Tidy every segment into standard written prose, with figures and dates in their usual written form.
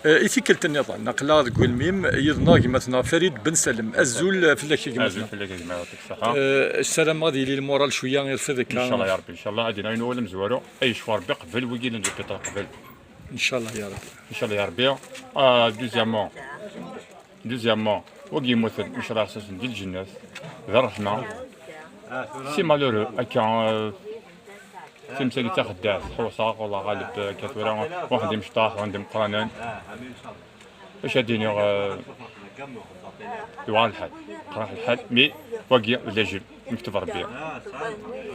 إثيكلت النظام نقلا تقول ميم يضنا كيما فريد بن سلم الزول فلاك كيما ازول فلاك كيما يعطيك الصحه. السلام غادي لي المورال شويه يرفدك ان شاء الله يا ربي ان شاء الله غادي نولي مزوارو اي شوار ربي قبل ويجي لنا قبل ان شاء الله يا رب. ان شاء الله يا ربي. دوزيامون وكي يموت ان شاء الله اساس ديال الجنات ذا الرحمه. سي مالورو هكا تمثال تاخذ داع حوصاق والله غالب كثيرا واحد مشطاح وعندهم قرانان باش هاديني يوعى الحال قرا الحال مي واقي لاجل مكتوب ربي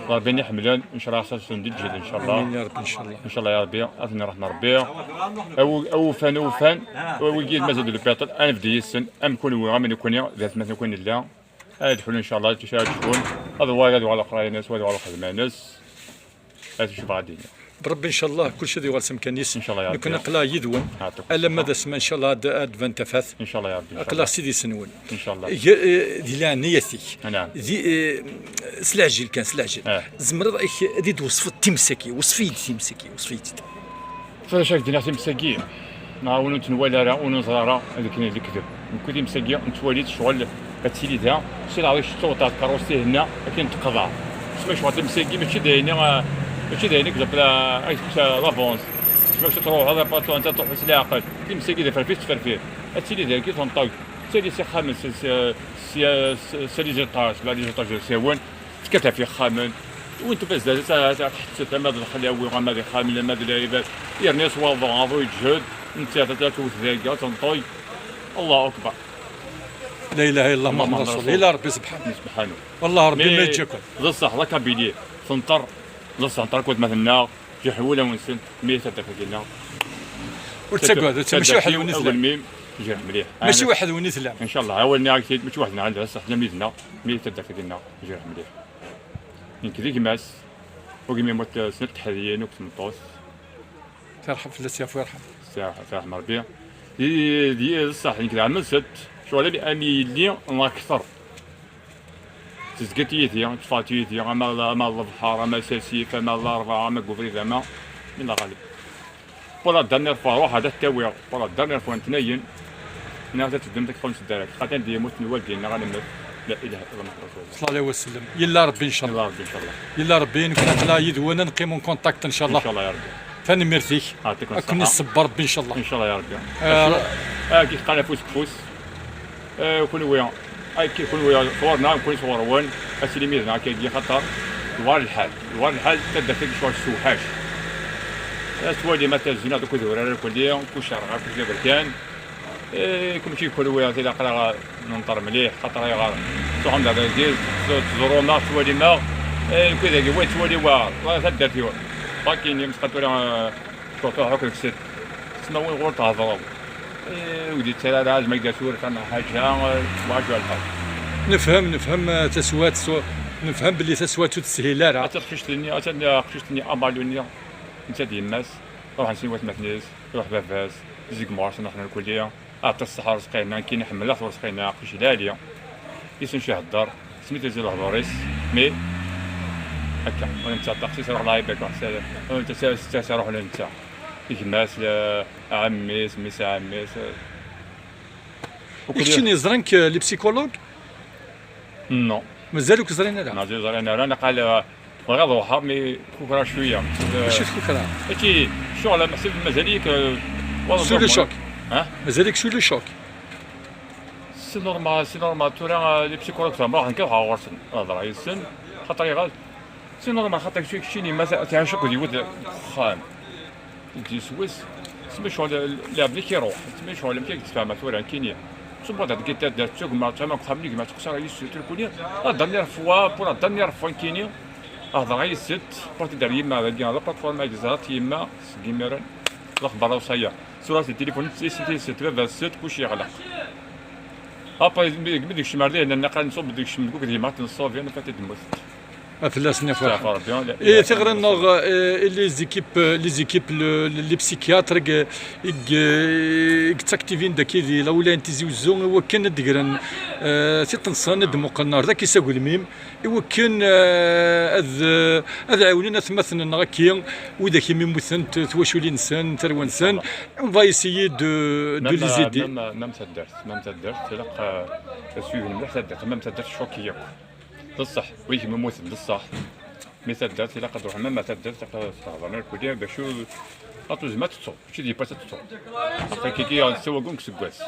ربي يحملون ان شاء الله اساس ندير الجهد ان شاء الله. امين يا رب ان شاء الله. ان شاء الله يا ربي اعطيني رحمه ربي او فان ويجي المزاد البيطل انا بدي السن ام كون غامن يكون ذات مثلا يكون لا ادخل ان شاء الله تشوفون هذا هو هذا على قرايه ناس وهذا على خدمه ناس هذا شوف غادي بربي ان شاء الله كل شيء غالسم كنيس ان شاء الله يا ربي. كنا قلا يدون الا ماذا سما ان شاء الله اد تفاث ان شاء الله يا ربي. قلا سيدي سنون ان شاء الله دي نيتي نعم دي سلاجل كان سلاجل زمر دي توصف التمسكي وصفيت تمسكي وصفيت فاش دينا تمسكي نعاونو تنوالى راه ونزرا هذاك اللي كذب كنت مسكي نتواليت شغل هاتيلي ذا سير عايش الصوت كاروسي هنا كاين تقضى سما شغل تمسكي ماشي داينا ماشي داينك بلا لافونس باش تروح هذا باطو انت تروح في العقل تمسكي ديال فرفير هاتيلي ذا كي تنطق سيدي سي خامس سي لي جيطاج لا لي جيطاج سيوان تكتها في خامن وانت بس حتى ثما الخلاوي غامر خامل ما داير يرني صواب غافو يجهد انت تتوت ذاك تنطي الله اكبر لا اله الا الله محمد رسول الله الا ربي سبحانه والله ربي ما يجيكم بصح لا كابيلي سنطر بصح نطر كنت مثلا جي حوله ونسن 100 تفكينا وتقعد ماشي واحد ونثلا الميم جا مليح ماشي واحد ونثلا ان شاء الله اول نهار ماشي واحد نهار بصح تلاميذنا 100 تفكينا جا مليح يمكن ذيك ماس وكي يموت سنه تحريين وكت مطوس ترحم في السياف ويرحم رحم ربي دي صح يمكن عام ست شغل بأمي اللي أكثر تزكتيتي تفاتيتي أما البحر أما ساسيف أما الأربعة أما قفريد أما من الغالب ولا دانير فوا واحد التاوير ولا دانير فوا نتنين ناس تقدم لك خمس دقائق خاطر دي موت الوالدين غنموت لا اله الا الله صلى الله عليه وسلم يلا ربي ان شاء الله. ربي ان شاء الله يلا ربي نكون لا يدونا نقيموا كونتاكت ان شاء الله. ان شاء الله يا ربي. ثاني ميرتيك كون الصبر ربي ان شاء الله. ان شاء الله يا ربي. كي قال فوس كفوس كل ويا كي كل ويا صورنا كل صوروان اسيلي ميرنا كي خطر دوار الحال تبدا فيك شويه السوحاش سوالي مثلا الزنا دوك دورا كل كل شهر كل بركان كل شيء كل ويا تلا قرا ننطر مليح خاطر يا سو عندها ديال تزورونا سوالي ما كذا وين سوالي وا تبدا فيه باكين يمسك تورا شوطو هاك الست تسمى وين غور تهضروا ودي ترى لازم ما يلقى صورة أنا حاجة واجوا الحال. نفهم تسوات نفهم باللي تسوات تسهيل راه. خششتني أمالونيا أنت ديال الناس روح نسيوات مثنيس روح بافاس زيك مارس نحن الكلية أعطي الصحة رزقينا كي نحمل رزقينا كلشي داليا يسن شي هدار سميتو زي الهضوريس مي هكا وانت تقصيص روح الله يبارك وحسن وانت ساس روح لانت يجماس عميس ميس عميس كنتي زرنك لي بسيكولوج؟ نو مازالوك زرينا لا؟ مازال زرينا انا قال بغا ضوحه مي كوكرا شويه ماشي كوكرا هادشي شغل محسب مازاليك سو لو شوك ها مازالك سو لو شوك سي نورمال تورا لي بسيكولوج تما هكا غورسن هضره يسن خاطر يغال سي نورمال خاطر شي ما تعشق ديال خام يجي سويس تسمى شغل لعب لي كيروح تسمى شغل ملي كتفهم تورا كاينين ثم هاد كيتا دار تسوق ما تما خاملي ما تخسر يسوي تلكوني دانيير فوا بور دانيير فوا كاينين هضر غير الست بارتي دار يما هادي هذا بلاتفورم اكزات يما كيميران الاخبار وصايا صورة التليفون سيتي ست باب الست كلشي يغلق ابا بديك الشمال ديالنا نقال نصوب بديك الشمال كوك ديما تنصوب انا فاتت الموت افلاسني فرح فربي اي تغرنغ لي زيكيب لي بسيكياتر تاكتيفين داكي دي لولا انت زوزو هو كان دقرن تيطنصان دموقنا ذاك يساوي الميم هو كان هذا عاوننا ثمثنا نغاكي وذا كيمي مثلا تواشولي نسان تروى نسان اون فا ايسيي دو لي زيدي مام تدرت تلقى تسويه المليح تدرت مام تدرت شوكيه بصح ويجي مموت بصح مي تدرت الا قدروح مام تدرت تهضرنا الكليه باش اطوز ما تصو شي دي باس تصو كي سوا كونك سكواس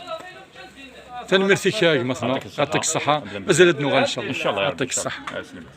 تنمرتي كاك مثلا يعطيك الصحه مازال نوغال ان شاء الله ان شاء الله يعطيك الصحه.